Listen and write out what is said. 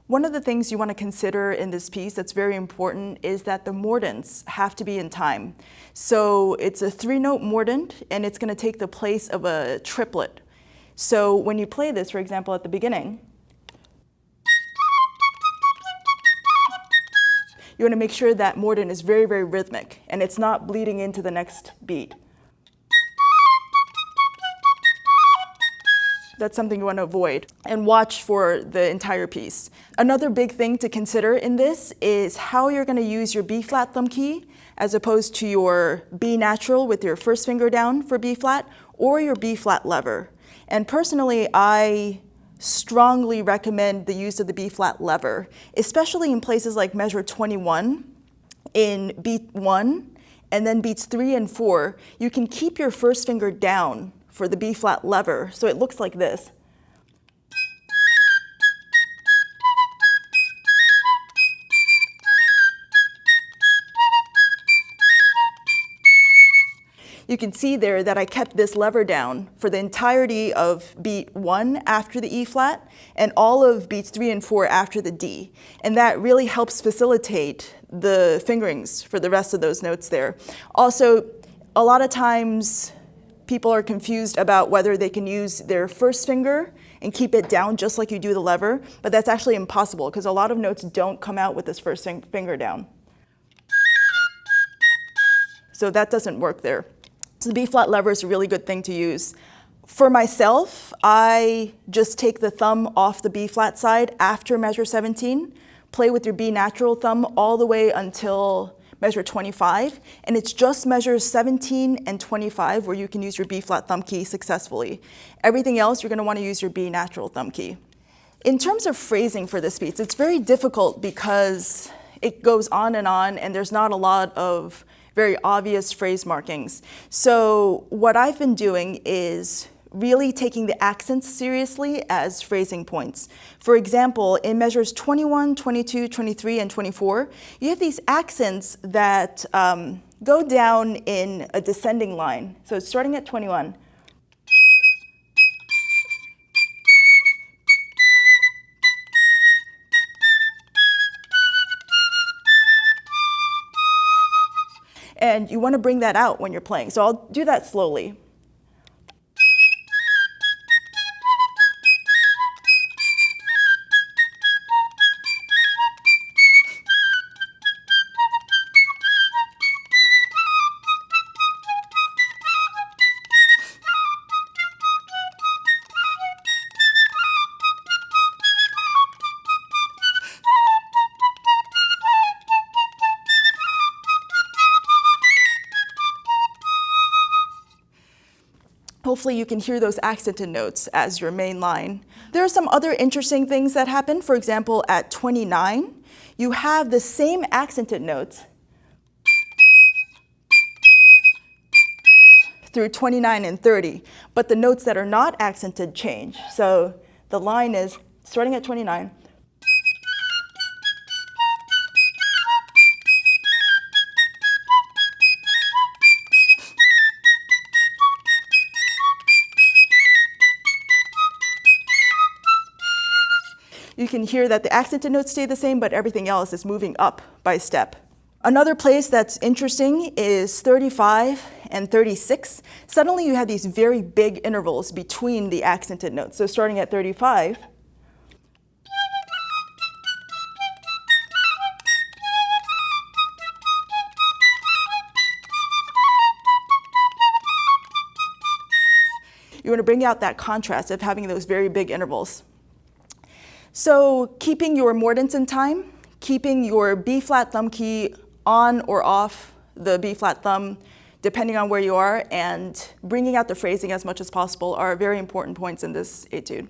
One of the things you want to consider in this piece that's very important is that the mordents have to be in time. So it's a 3-note mordent, and it's going to take the place of a triplet. So when you play this, for example, at the beginning, you want to make sure that mordent is very, very rhythmic, and it's not bleeding into the next beat. That's something you want to avoid, and watch for the entire piece. Another big thing to consider in this is how you're going to use your B flat thumb key as opposed to your B natural with your first finger down for B flat, or your B flat lever. And personally, I strongly recommend the use of the B flat lever, especially in places like measure 21 in beat 1, and then beats 3 and 4. You can keep your first finger down for the B flat lever, so it looks like this. You can see there that I kept this lever down for the entirety of beat 1 after the E flat and all of beats 3 and 4 after the D. And that really helps facilitate the fingerings for the rest of those notes there. Also, a lot of times people are confused about whether they can use their first finger and keep it down just like you do the lever, but that's actually impossible because a lot of notes don't come out with this first finger down. So that doesn't work there. So the B flat lever is a really good thing to use. For myself, I just take the thumb off the B flat side after measure 17, play with your B natural thumb all the way until measure 25, and it's just measures 17 and 25 where you can use your B flat thumb key successfully. Everything else, you're going to want to use your B natural thumb key. In terms of phrasing for this piece, it's very difficult because it goes on and there's not a lot of very obvious phrase markings. So what I've been doing is really taking the accents seriously as phrasing points. For example, in measures 21, 22, 23, and 24, you have these accents that go down in a descending line. So starting at 21. And you want to bring that out when you're playing. So I'll do that slowly. Hopefully you can hear those accented notes as your main line. There are some other interesting things that happen. For example, at 29, you have the same accented notes through 29 and 30, but the notes that are not accented change. So the line is starting at 29, you can hear that the accented notes stay the same, but everything else is moving up by step. Another place that's interesting is 35 and 36. Suddenly you have these very big intervals between the accented notes. So starting at 35, you want to bring out that contrast of having those very big intervals. So keeping your mordents in time, keeping your B flat thumb key on or off the B flat thumb, depending on where you are, and bringing out the phrasing as much as possible are very important points in this etude.